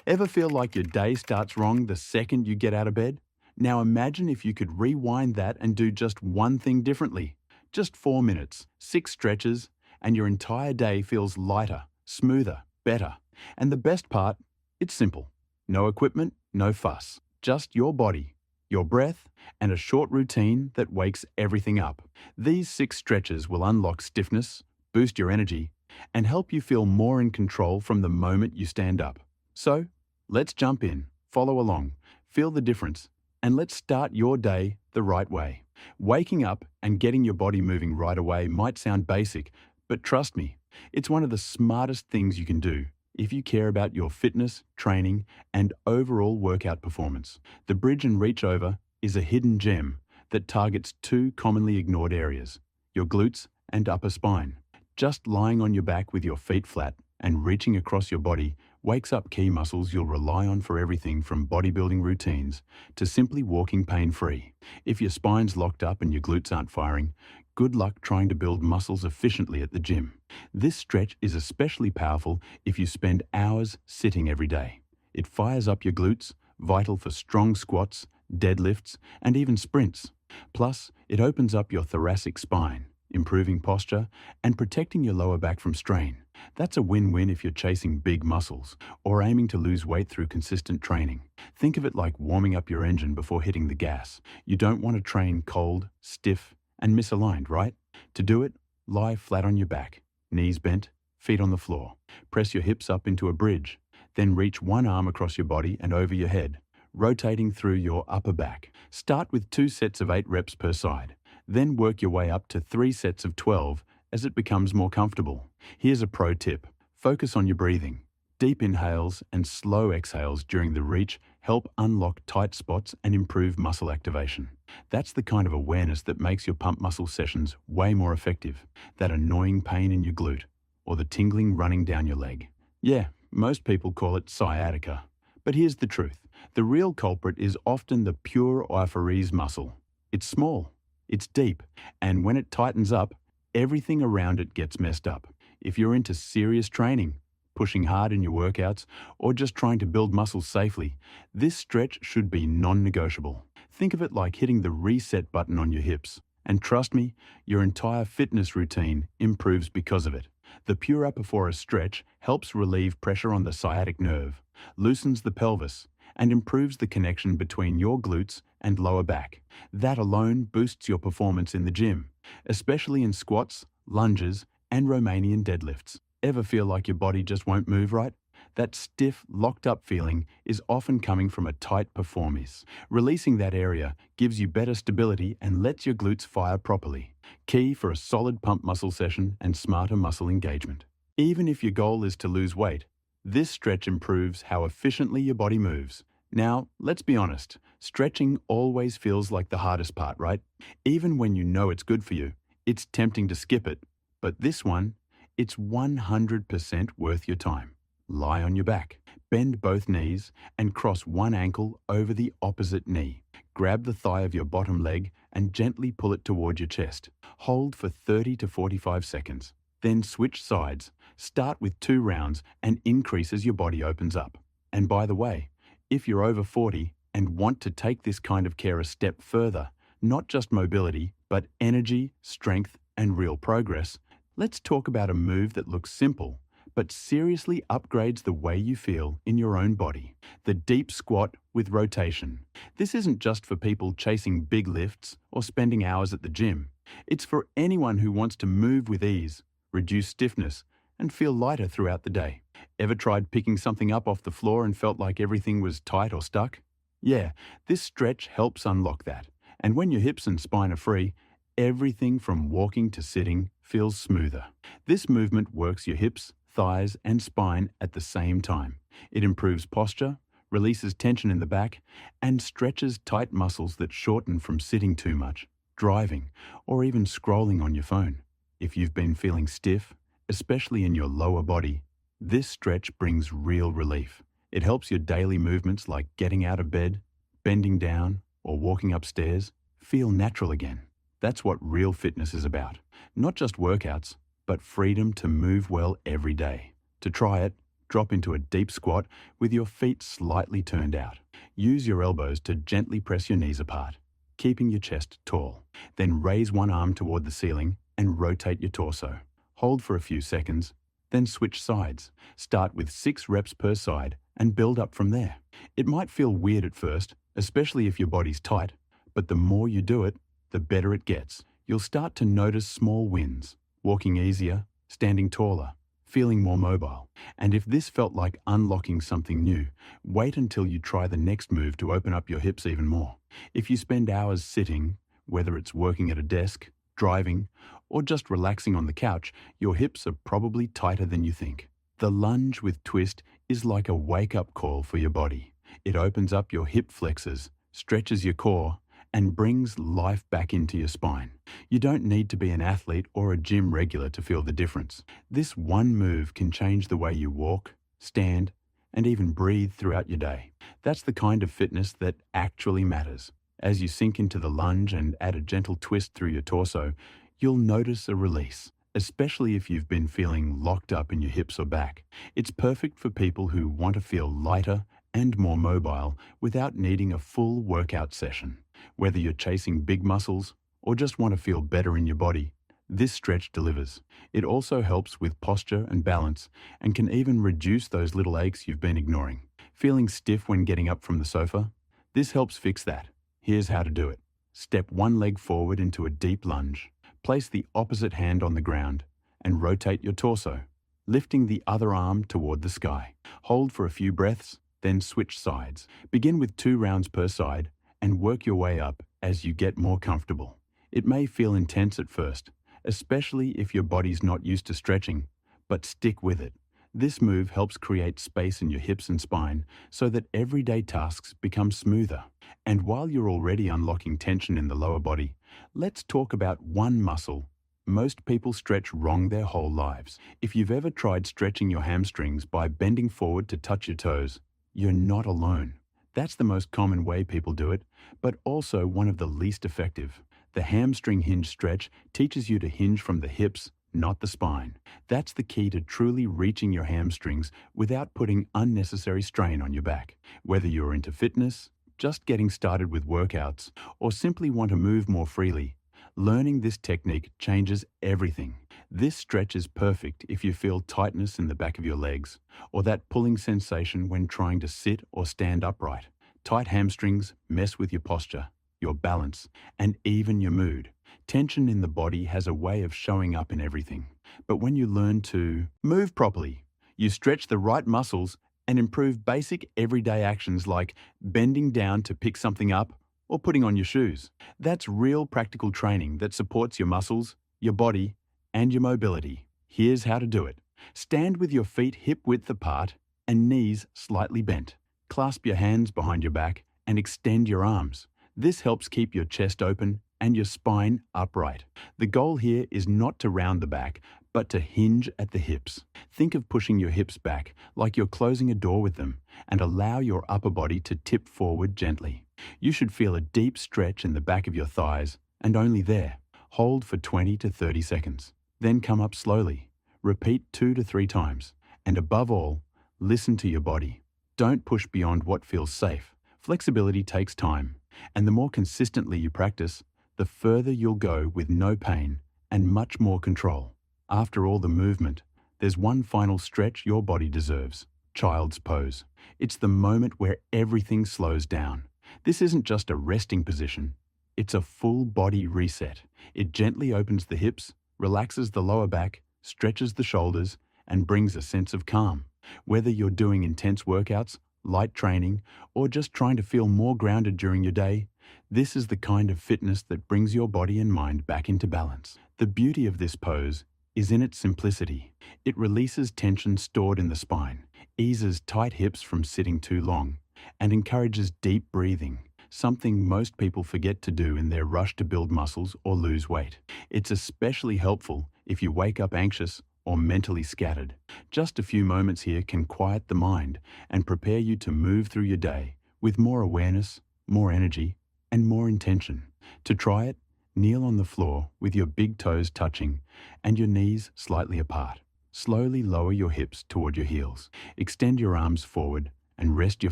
Ever feel like your day starts wrong the second you get out of bed? Now imagine if you could rewind that and do just one thing differently. Just 4 minutes, 6 stretches, and your entire day feels lighter, smoother, better. And the best part, it's simple. No equipment, no fuss. Just your body, your breath, and a short routine that wakes everything up. These 6 stretches will unlock stiffness, boost your energy, and help you feel more in control from the moment you stand up. So, let's jump in, follow along, feel the difference, and let's start your day the right way. Waking up and getting your body moving right away might sound basic, but trust me, it's one of the smartest things you can do if you care about your fitness, training, and overall workout performance. The bridge and reach over is a hidden gem that targets 2 commonly ignored areas, your glutes and upper spine. Just lying on your back with your feet flat and reaching across your body wakes up key muscles you'll rely on for everything from bodybuilding routines to simply walking pain-free. If your spine's locked up and your glutes aren't firing, good luck trying to build muscles efficiently at the gym. This stretch is especially powerful if you spend hours sitting every day. It fires up your glutes, vital for strong squats, deadlifts, and even sprints. Plus, it opens up your thoracic spine, improving posture and protecting your lower back from strain. That's a win-win if you're chasing big muscles or aiming to lose weight through consistent training. Think of it like warming up your engine before hitting the gas. You don't want to train cold, stiff, and misaligned, right? To do it, lie flat on your back, knees bent, feet on the floor. Press your hips up into a bridge, then reach one arm across your body and over your head, rotating through your upper back. Start with 2 sets of 8 reps per side, then work your way up to 3 sets of 12 as it becomes more comfortable. Here's a pro tip. Focus on your breathing. Deep inhales and slow exhales during the reach help unlock tight spots and improve muscle activation. That's the kind of awareness that makes your pump muscle sessions way more effective. That annoying pain in your glute or the tingling running down your leg. Yeah, most people call it sciatica. But here's the truth. The real culprit is often the pure Piriformis muscle. It's small, it's deep, and when it tightens up, everything around it gets messed up. If you're into serious training, pushing hard in your workouts, or just trying to build muscles safely, this stretch should be non-negotiable. Think of it like hitting the reset button on your hips. And trust me, your entire fitness routine improves because of it. The Pure Piriformis stretch helps relieve pressure on the sciatic nerve, loosens the pelvis, and improves the connection between your glutes and lower back. That alone boosts your performance in the gym, especially in squats, lunges, and Romanian deadlifts. Ever feel like your body just won't move right? That stiff, locked-up feeling is often coming from a tight Piriformis. Releasing that area gives you better stability and lets your glutes fire properly. Key for a solid pump muscle session and smarter muscle engagement. Even if your goal is to lose weight, this stretch improves how efficiently your body moves. Now, let's be honest, stretching always feels like the hardest part, right? Even when you know it's good for you, it's tempting to skip it. But this one, it's 100% worth your time. Lie on your back, bend both knees, and cross one ankle over the opposite knee. Grab the thigh of your bottom leg and gently pull it toward your chest. Hold for 30 to 45 seconds. Then switch sides. Start with 2 rounds and increase as your body opens up. And by the way, if you're over 40 and want to take this kind of care a step further, not just mobility, but energy, strength, and real progress, let's talk about a move that looks simple, but seriously upgrades the way you feel in your own body. The deep squat with rotation. This isn't just for people chasing big lifts or spending hours at the gym. It's for anyone who wants to move with ease, reduce stiffness, and feel lighter throughout the day. Ever tried picking something up off the floor and felt like everything was tight or stuck? Yeah, this stretch helps unlock that. And when your hips and spine are free, everything from walking to sitting feels smoother. This movement works your hips, thighs, and spine at the same time. It improves posture, releases tension in the back, and stretches tight muscles that shorten from sitting too much, driving, or even scrolling on your phone. If you've been feeling stiff, especially in your lower body, this stretch brings real relief. It helps your daily movements like getting out of bed, bending down, or walking upstairs feel natural again. That's what real fitness is about. Not just workouts, but freedom to move well every day. To try it, Drop into a deep squat with your feet slightly turned out. Use your elbows to gently press your knees apart, keeping your chest tall. Then raise one arm toward the ceiling and rotate your torso. Hold for a few seconds, then switch sides. Start with 6 reps per side and build up from there. It might feel weird at first, especially if your body's tight, but the more you do it, the better it gets. You'll start to notice small wins, walking easier, standing taller, feeling more mobile. And if this felt like unlocking something new, wait until you try the next move to open up your hips even more. If you spend hours sitting, whether it's working at a desk, driving, or just relaxing on the couch, your hips are probably tighter than you think. The lunge with twist is like a wake-up call for your body. It opens up your hip flexors, stretches your core, and brings life back into your spine. You don't need to be an athlete or a gym regular to feel the difference. This one move can change the way you walk, stand, and even breathe throughout your day. That's the kind of fitness that actually matters. As you sink into the lunge and add a gentle twist through your torso, you'll notice a release, especially if you've been feeling locked up in your hips or back. It's perfect for people who want to feel lighter and more mobile without needing a full workout session. Whether you're chasing big muscles or just want to feel better in your body, this stretch delivers. It also helps with posture and balance and can even reduce those little aches you've been ignoring. Feeling stiff when getting up from the sofa? This helps fix that. Here's how to do it. Step one leg forward into a deep lunge. Place the opposite hand on the ground and rotate your torso, lifting the other arm toward the sky. Hold for a few breaths, then switch sides. Begin with 2 rounds per side and work your way up as you get more comfortable. It may feel intense at first, especially if your body's not used to stretching, but stick with it. This move helps create space in your hips and spine so that everyday tasks become smoother. And while you're already unlocking tension in the lower body, let's talk about one muscle most people stretch wrong their whole lives. If you've ever tried stretching your hamstrings by bending forward to touch your toes, you're not alone. That's the most common way people do it, but also one of the least effective. The hamstring hinge stretch teaches you to hinge from the hips, not the spine. That's the key to truly reaching your hamstrings without putting unnecessary strain on your back. Whether you're into fitness, just getting started with workouts, or simply want to move more freely, learning this technique changes everything. This stretch is perfect if you feel tightness in the back of your legs, or that pulling sensation when trying to sit or stand upright. Tight hamstrings mess with your posture, your balance, and even your mood. Tension in the body has a way of showing up in everything. But when you learn to move properly, you stretch the right muscles and improve basic everyday actions like bending down to pick something up or putting on your shoes. That's real practical training that supports your muscles, your body, and your mobility. Here's how to do it. Stand with your feet hip-width apart and knees slightly bent. Clasp your hands behind your back and extend your arms. This helps keep your chest open and your spine upright. The goal here is not to round the back, but to hinge at the hips. Think of pushing your hips back like you're closing a door with them and allow your upper body to tip forward gently. You should feel a deep stretch in the back of your thighs and only there. Hold for 20 to 30 seconds. Then come up slowly. Repeat 2 to 3 times. And above all, listen to your body. Don't push beyond what feels safe. Flexibility takes time, and the more consistently you practice, the further you'll go with no pain and much more control. After all the movement, there's one final stretch your body deserves: child's pose. It's the moment where everything slows down. This isn't just a resting position. It's a full body reset. It gently opens the hips, relaxes the lower back, stretches the shoulders, and brings a sense of calm. Whether you're doing intense workouts, light training, or just trying to feel more grounded during your day, this is the kind of fitness that brings your body and mind back into balance. The beauty of this pose is in its simplicity. It releases tension stored in the spine, eases tight hips from sitting too long, and encourages deep breathing, something most people forget to do in their rush to build muscles or lose weight. It's especially helpful if you wake up anxious or mentally scattered. Just a few moments here can quiet the mind and prepare you to move through your day with more awareness, more energy, and more intention. To try it, kneel on the floor with your big toes touching and your knees slightly apart. Slowly lower your hips toward your heels. Extend your arms forward and rest your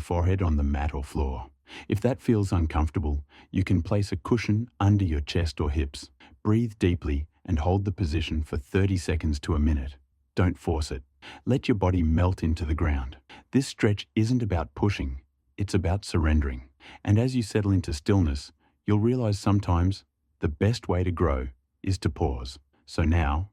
forehead on the mat or floor. If that feels uncomfortable, you can place a cushion under your chest or hips. Breathe deeply and hold the position for 30 seconds to a minute. Don't force it. Let your body melt into the ground. This stretch isn't about pushing, it's about surrendering. And as you settle into stillness, you'll realize sometimes the best way to grow is to pause. So now,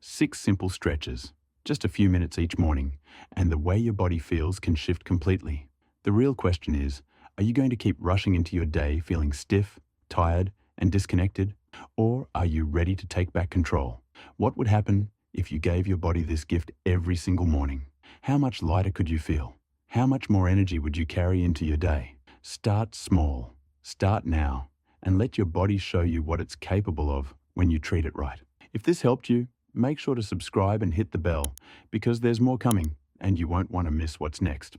6 simple stretches, just a few minutes each morning, and the way your body feels can shift completely. The real question is, are you going to keep rushing into your day feeling stiff, tired, and disconnected? Or are you ready to take back control? What would happen if you gave your body this gift every single morning? How much lighter could you feel? How much more energy would you carry into your day? Start small. Start now. And let your body show you what it's capable of when you treat it right. If this helped you, make sure to subscribe and hit the bell, because there's more coming and you won't want to miss what's next.